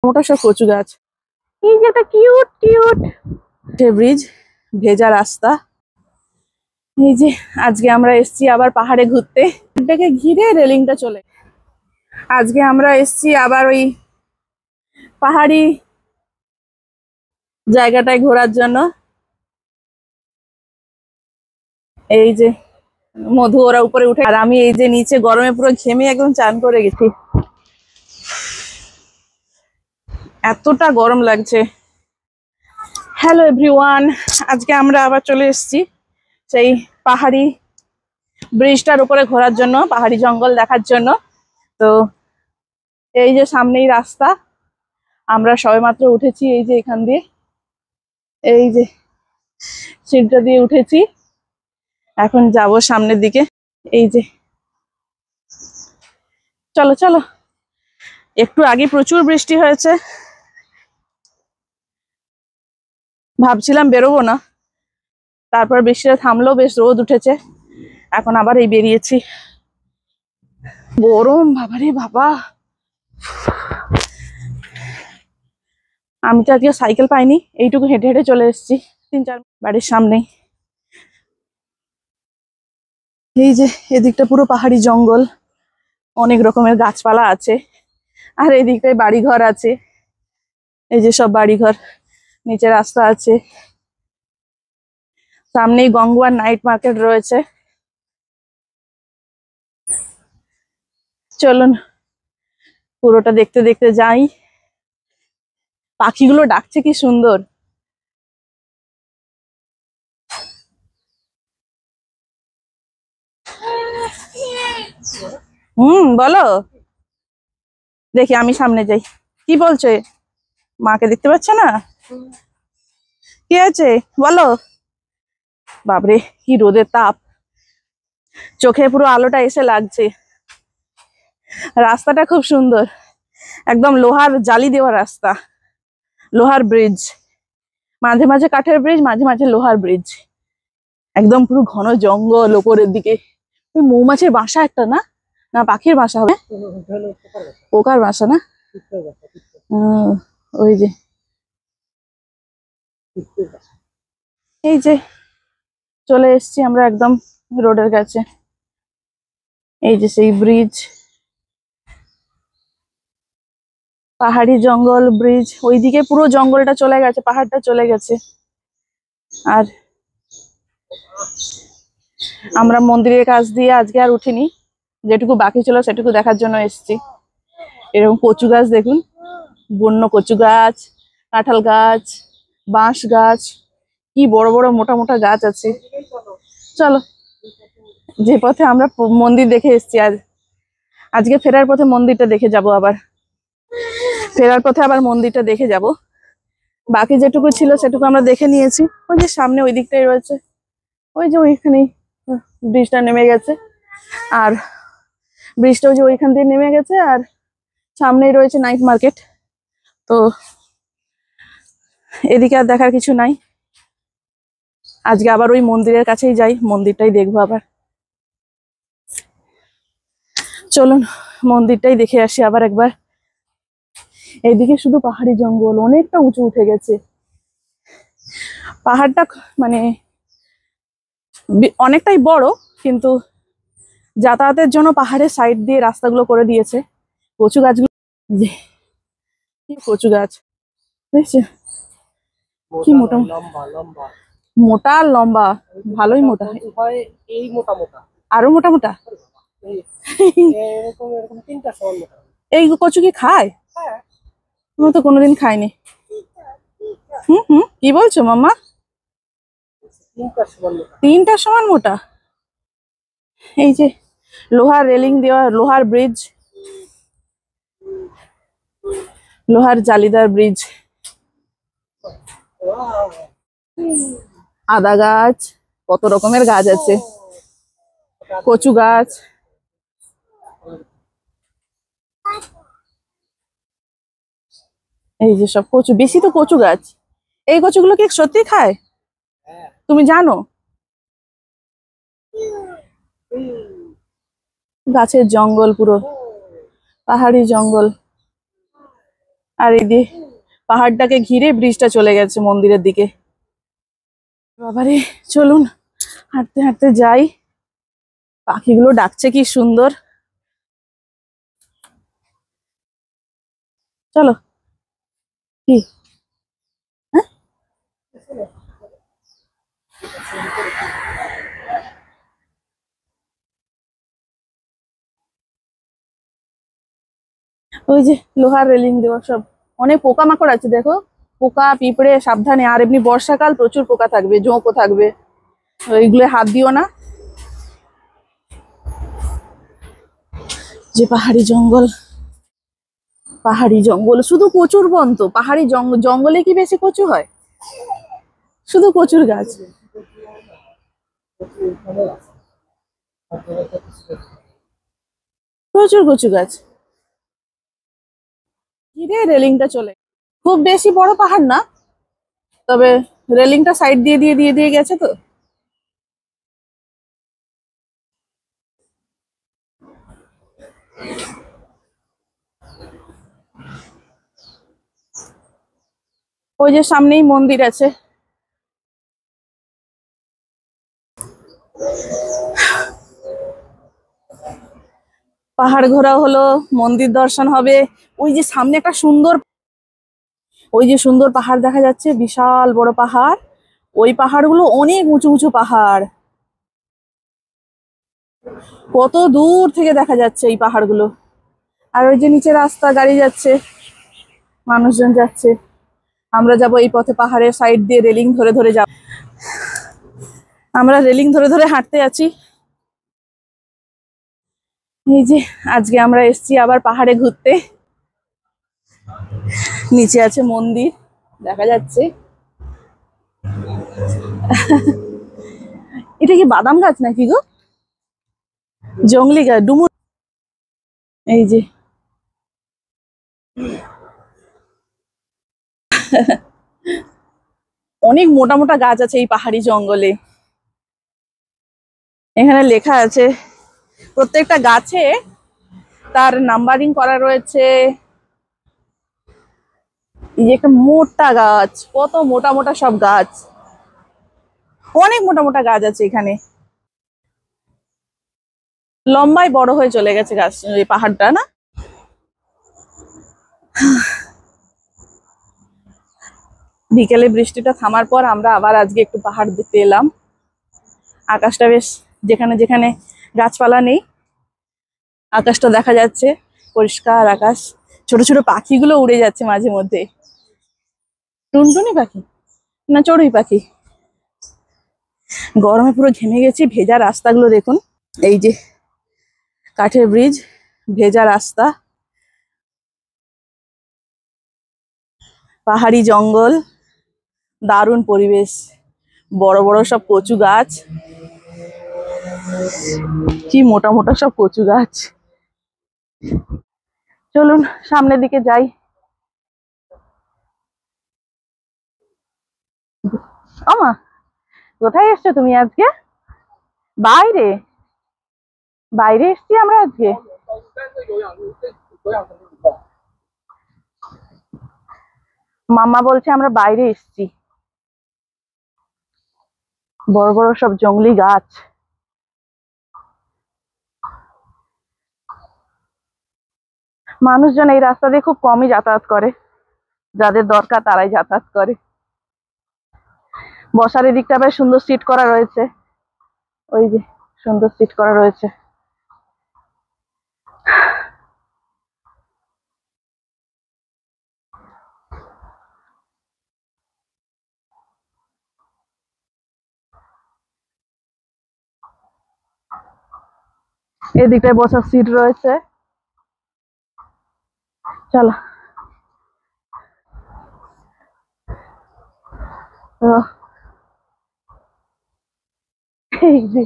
মোটা সব কচু গাছ। এই যে একটা কিউট কিউট ব্রিজ, ভেজা রাস্তা। এই যে আজকে আমরা এসছি আবার পাহাড়ে ঘুরতে, এটাকে ঘিরে রেলিংটা চলে। আজকে আমরা এসছি আবার ওই পাহাড়ি জায়গাটায় ঘোরার জন্য। এই যে মধু ওরা উপরে উঠে, আর আমি এই যে নিচে গরমে পুরো ঘেমে একদম চান করে গেছি, এতটা গরম লাগছে। হ্যালো এভরিওয়ান, আজকে আমরা আবার চলে এসেছি সেই পাহাড়ি ব্রিজটার উপরে ঘোরার জন্য, পাহাড়ি জঙ্গল দেখার জন্য। তো এই যে সামনেই রাস্তা, আমরা সবেমাত্র উঠেছি এই যে এখান দিয়ে, এই যে সিঁড়িটা দিয়ে উঠেছি, এখন যাব সামনের দিকে। এই যে চলো চলো। একটু আগে প্রচুর বৃষ্টি হয়েছে, ভাবছিলাম বেরোবো না, তারপর বৃষ্টিটা থামলো, বেশ রোদ উঠেছে, এখন আবার এই বেরিয়েছি। গরম বাবারে বাবা। আমি তো আজকে সাইকেল পাইনি, এইটুকু হেঁটে হেঁটে চলে এসেছি 3-4 বাড়ির সামনেই। এই যে এদিকটা পুরো পাহাড়ি জঙ্গল, অনেক রকমের গাছপালা আছে, আর এদিকটায় বাড়িঘর আছে। এই যে সব বাড়িঘর, নিচে রাস্তা আছে, সামনেই গঙ্গুয়ার নাইট মার্কেট রয়েছে। চলুন পুরোটা দেখতে দেখতে যাই। পাখিগুলো ডাকছে কি সুন্দর। বলো। দেখি আমি সামনে যাই, কি বলছো? মাকে দেখতে পাচ্ছ না? কি আছে বলো। বাপরে কি রোদের তাপ, চোখে পুরো আলোটা এসে লাগছে। রাস্তাটা খুব সুন্দর, একদম লোহার জালি দেওয়া রাস্তা, লোহার ব্রিজ, মাঝে মাঝে কাঠের ব্রিজ, মাঝে মাঝে লোহার ব্রিজ, একদম পুরো ঘন জঙ্গল। ওপরের দিকে ওই মৌমাছির বাসা একটা, না না পাখির বাসা হবে, পোকার বাসা না? ওই যে এই যে চলে এসছি আমরা একদম রোডের কাছে। এই যে সেই ব্রিজ, পাহাড়ি জঙ্গল, ব্রিজ, ওইদিকে পুরো জঙ্গলটা চলে গেছে, পাহাড়টা চলে গেছে। আর আমরা মন্দিরের কাছ দিয়ে আজকে আর উঠিনি, যেটুকু বাকি ছিল সেটুকু দেখার জন্য এসেছি। এরকম কচু গাছ দেখুন, বন্য কচু গাছ, কাঁঠাল গাছ, বাঁশ গাছ, কি বড় বড় মোটা মোটা গাছ আছে। চলো, যে পথে আমরা মন্দির দেখে এসেছি, আজকে ফেরার পথে মন্দিরটা দেখে যাব, আবার ফেরার পথে আবার মন্দিরটা দেখে যাব। বাকি যেটুকু ছিল সেটুকু আমরা দেখে নিয়েছি। ওই যে সামনে ওই দিকটাই রয়েছে, ওই যে ওইখানেই ব্রিজটা নেমে গেছে, আর ব্রিজটা ওই যে ওইখান দিয়ে নেমে গেছে, আর সামনেই রয়েছে নাইট মার্কেট। তো এদিকে আর দেখার কিছু নাই, আজকে আবার ওই মন্দিরের কাছেই যাই, মন্দিরটাই দেখবো আবার। চলুন মন্দিরটাই দেখে আসি আবার একবার। এইদিকে শুধু পাহাড়ি জঙ্গল, অনেকটা উঁচু উঠে গেছে পাহাড়টা, মানে অনেকটাই বড়, কিন্তু যাতায়াতের জন্য পাহাড়ের সাইড দিয়ে রাস্তাগুলো করে দিয়েছে। কচু গাছগুলো, যে কি কচু গাছ দেখছে, কি মোটা মোটা আর লম্বা, ভালোই মোটা, এই মোটা মোটা আরো মোটা মোটা। এই কচু কি খায়? আমরা তো কোনোদিন খাইনি। কি বলছো মাম্মা? 3টা সমান মোটা। এই যে লোহার রেলিং দেওয়া, লোহার ব্রিজ, লোহার জালিদার ব্রিজ। আদা গাছ, কত রকমের গাছ আছে, কচু গাছ। এই যে সব কচু, বেশি তো কচু গাছ। এই কচুগুলো কি সত্যি খায়, তুমি জানো? গাছের জঙ্গল, পুরো পাহাড়ি জঙ্গল, আর এই দিয়ে পাহাড়টাকে ঘিরে ব্রিজটা চলে গেছে মন্দিরের দিকে। বাবারে, চলুন হাঁটতে হাঁটতে যাই। পাখিগুলো ডাকছে কি সুন্দর। চলো। কি? হ্যাঁ, ওই যে লোহার রেলিং দেওয়া সব। অনেক পোকামাকড় আছে দেখো, পোকা পিঁপড়ে, সাবধানে। আর এমনি বর্ষাকাল, প্রচুর পোকা থাকবে, জোঁকও থাকবে, ওইগুলো হাত দিও না। যে পাহাড়ি জঙ্গল, পাহাড়ি জঙ্গল শুধু কচুর বন। তো পাহাড়ি জঙ্গলে কি বেশি কচু হয়? শুধু কচুর গাছ, প্রচুর কচু গাছ ঘিরে রেলিংটা চলে। খুব বেশি বড় পাহাড় না, তবে রেলিংটা সাইড দিয়ে দিয়ে গেছে তো। ওই যে সামনেই মন্দির আছে। পাহাড় ঘোরা হলো, মন্দির দর্শন হবে। ওই যে সামনে একটা সুন্দর, ওই যে সুন্দর পাহাড় দেখা যাচ্ছে, বিশাল বড় পাহাড়। ওই পাহাড়গুলো অনেক উঁচু উঁচু পাহাড়, কত দূর থেকে দেখা যাচ্ছে এই পাহাড়গুলো। আর ওই যে নিচে রাস্তা, গাড়ি যাচ্ছে, মানুষজন যাচ্ছে। আমরা যাব এই পথে, পাহাড়ের সাইড দিয়ে রেলিং ধরে ধরে যাব। আমরা রেলিং ধরে ধরে হাঁটতে আছি। এই যে আজকে আমরা এসেছি আবার পাহাড়ে ঘুরতে। নিচে আছে মন্দির, দেখা যাচ্ছে। এটা কি বাদাম গাছ নাকি গো? জংলি গাছ, ডুমুর। এই যে অনেক মোটা মোটা গাছ আছে এই পাহাড়ি জঙ্গলে। এখানে লেখা আছে, প্রত্যেকটা গাছে তার নাম্বারিং করা রয়েছে। এই যে একটা মোটা গাছ, কত মোটা মোটা সব গাছ, অনেক মোটা মোটা গাছ আছে এখানে। লম্বায় বড় হয়ে চলে গেছে গাছ, এই পাহাড়টা না। বিকেলে বৃষ্টিটা থামার পর আমরা আবার আজকে একটু পাহাড় দেখতে এলাম। আকাশটা বেশ, যেখানে যেখানে গাছপালা নেই, আকাশটা দেখা যাচ্ছে, পরিষ্কার আকাশ। ছোট ছোট পাখিগুলো উড়ে যাচ্ছে মাঝে মধ্যে। টুনটুনি পাখি না চড়ুই পাখি? গরমে পুরো ঘেমে গেছি। ভেজা রাস্তাগুলো দেখুন, এই যে কাঠের ব্রিজ, ভেজা রাস্তা, পাহাড়ি জঙ্গল, দারুণ পরিবেশ, বড় বড় সব কচু গাছ, কি মোটা মোটা সব কচু গাছ। চলুন সামনের দিকে যাই। আমা, কোথায় এসছো তুমি আজকে? বাইরে? বাইরে এসছি আমরা আজকে। মাম্মা বলছে আমরা বাইরে এসছি। বড় বড় সব জংলি গাছ। মানুষজন এই রাস্তা দিয়ে খুব কমই যাতায়াত করে, যাদের দরকার তারাই যাতায়াত করে। বসার এদিকটা বেশ সুন্দর সিট করা রয়েছে, ওই যে সুন্দর সিট করা রয়েছে। এদিকটায় বসার সিট রয়েছে। চলো। আহ, এই যে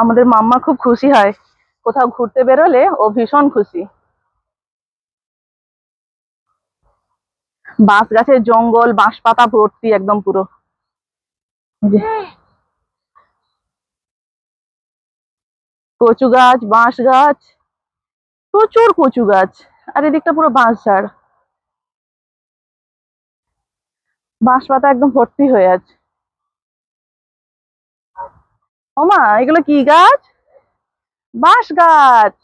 আমাদের মাম্মা খুব খুশি হয়, কোথাও ঘুরতে বেরোলে ও ভীষণ খুশি। বাঁশ গাছের জঙ্গল, বাঁশ পাতা ভর্তি একদম পুরো। এই যে কচু গাছ, বাঁশ গাছ, প্রচুর কচু গাছ। আর এদিকটা পুরো বাঁশ ঝাড়। বাঁশ পাতা একদম ভর্তি হয়ে আছে। ওমা, এগুলো কি গাছ? বাঁশ গাছ।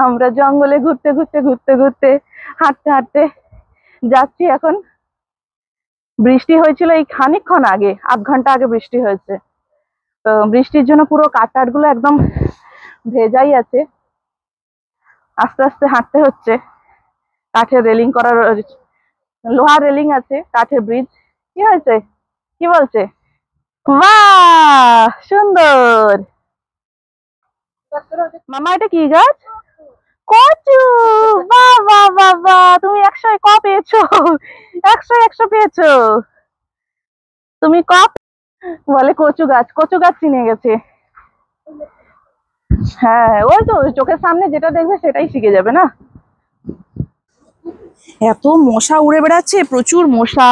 আমরা জঙ্গলে ঘুরতে ঘুরতে ঘুরতে ঘুরতে হাঁটতে হাঁটতে যাচ্ছি এখন। বৃষ্টি হয়েছিল এই খানিকক্ষণ আগে, আধ ঘন্টা আগে বৃষ্টি হয়েছে। তো বৃষ্টির জন্য পুরো কাঠটাট গুলো একদম ভেজাই আছে। আস্তে আস্তে হাঁটতে হচ্ছে। কাঠের রেলিং করার, লোহার রেলিং আছে, কাঠের ব্রিজ। কি হয়েছে? কি বলছে? বাহ, সুন্দর। মামা, এটা কি গাছ? কচু। বাহ বাহ বাহ বাহ, তুমি 100 ক পেয়েছো? 100 পেয়েছো তুমি। ক বলে কচু গাছ, কচু গাছ চিনে গেছে। হ্যাঁ, ওই তো চোখের সামনে যেটা দেখবে সেটাই শিখে যাবে না। এত মশা উড়ে বেড়াচ্ছে, প্রচুর মশা।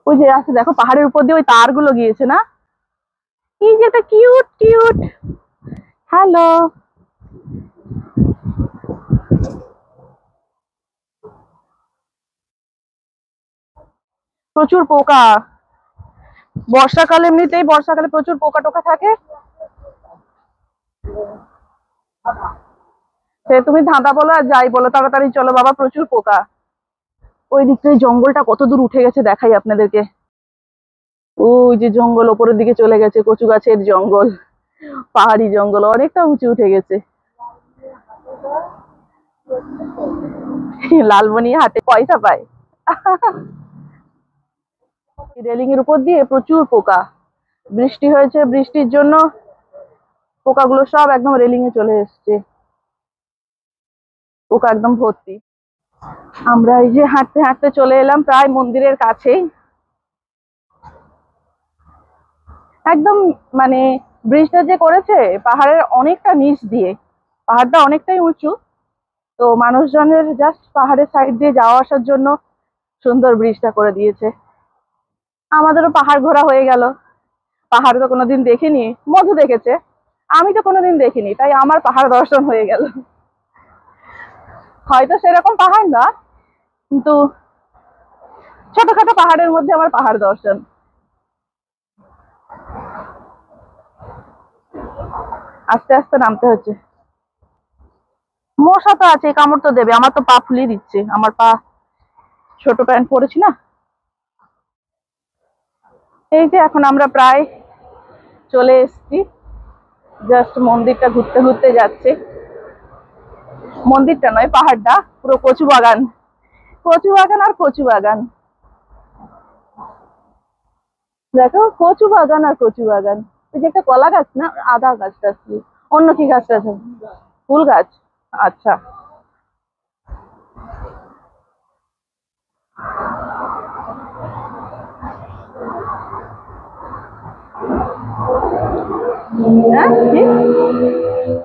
ওই যে আছে দেখো, পাহাড়ের উপর দিয়ে ওই তারগুলো গিয়েছে না? কি যেটা কিউট কিউট। হ্যালো। প্রচুর পোকা। বর্ষাকালে এমনিতেই বর্ষাকালে প্রচুর পোকা টোকা থাকে। সে তুমি ধাঁধা বলো আর যাই বলো, তাড়াতাড়ি চলো বাবা, প্রচুর পোকা। ওই দিক থেকে জঙ্গলটা কত দূর উঠে গেছে দেখাই আপনাদেরকে। ওই যে জঙ্গল ওপরের দিকে চলে গেছে, কচু গাছের জঙ্গল, পাহাড়ি জঙ্গল অনেকটা উঁচু উঠে গেছে। লালমনি হাটে পয়সা পায়। রেলিং এর উপর দিয়ে প্রচুর পোকা। বৃষ্টি হয়েছে, বৃষ্টির জন্য পোকাগুলো সব একদম রেলিং এ চলে এসছে। পোকা একদম ভর্তি। আমরা এই যে হাঁটতে হাঁটতে চলে এলাম প্রায় মন্দিরের কাছেই। একদম মানে ব্রিজটা যে করেছে পাহাড়ের অনেকটা নিচ দিয়ে, পাহাড়টা অনেকটাই উঁচু। তো মানুষজনের জাস্ট পাহাড়ের সাইড দিয়ে যাওয়া আসার জন্য সুন্দর ব্রিজটা করে দিয়েছে। আমাদেরও পাহাড় ঘোরা হয়ে গেল। পাহাড় তো কোনোদিন দেখিনি, মধু দেখেছে, আমি তো কোনোদিন দেখিনি, তাই আমার পাহাড় দর্শন হয়ে গেল। হয়তো সেরকম পাহাড় না, কিন্তু ছোটখাটো পাহাড়ের মধ্যে আমার পাহাড় দর্শন। আস্তে আস্তে নামতে হচ্ছে। মশা তো আছে, কামড় তো দেবে, আমার তো পা ফুলিয়ে দিচ্ছে, আমার পা ছোট প্যান্ট পরেছি না। এই যে এখন আমরা প্রায় চলে এসেছি, জাস্ট মন্দিরটা ঘুরতে ঘুরতে যাচ্ছে। মন্দিরটা নয়, পাহাড়টা পুরো কচু বাগান, কচু বাগান আর কচু বাগান। দেখো, কচু বাগান আর কচু বাগান। ওই যে একটা কলা গাছ না, আদা গাছটা কি, অন্য কি গাছটা আছে? ফুল গাছ। আচ্ছা। হ্যাঁ, কি?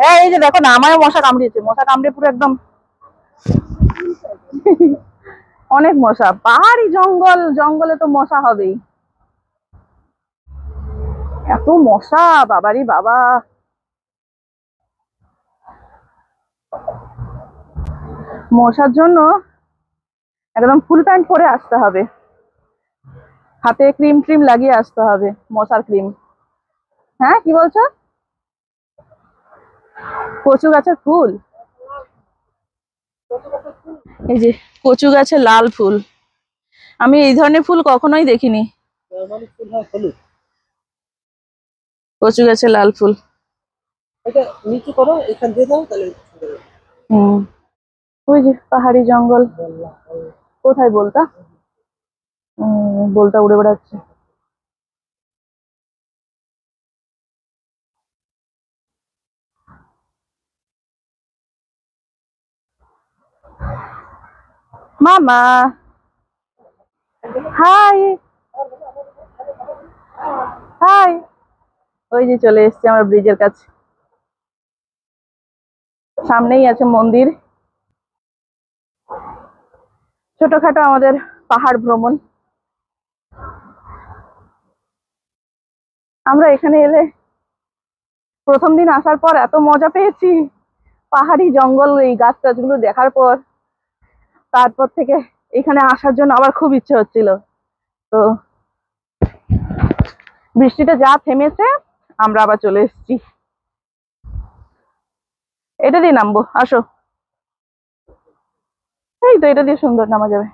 হ্যাঁ, এই যে দেখো না, আমারও মশা কামড়িয়েছে, মশা কামড়ে পুরো একদম অনেক মশা। পাহাড়ি জঙ্গল, জঙ্গলে তো মশা হবেই। এত মশা, বাবারি বাবা। মশার জন্য একদম ফুল প্যান্ট পরে আসতে হবে, হাতে ক্রিম ট্রিম লাগিয়ে আসতে হবে, মশার ক্রিম। হ্যাঁ, কি বলছো? কচু গাছের ফুল? এই যে কচু গাছে লাল ফুল, আমি এই ধরনের ফুল কখনোই দেখিনি। নরমালি ফুল হয় হলুদ। কচু গাছে লাল ফুল। এটা নিচু করো, এখান দিয়ে দাও তাহলে সুন্দর হবে। হুম। ওই যে পাহাড়ি জঙ্গল। কোথায় বলতা? বলতা উড়ে বেড়াচ্ছে। মামা, হাই হাই। ওই যে চলে এসেছি আমরা ব্রিজের কাছে, সামনেই আছে মন্দির। ছোটখাটো আমাদের পাহাড় ভ্রমণ। আমরা এখানে এলে প্রথম দিন আসার পর এত মজা পেয়েছি, পাহাড়ি জঙ্গল এই গাছ টাছগুলো দেখার পর তারপর থেকে এখানে আসার জন্য আবার খুব ইচ্ছে হচ্ছিল। তো বৃষ্টিটা যা থেমেছে আমরা আবার চলে এসেছি। এটা দিয়ে নামবো, আসো। এই তো এটা দিয়ে সুন্দর নামা যাবে।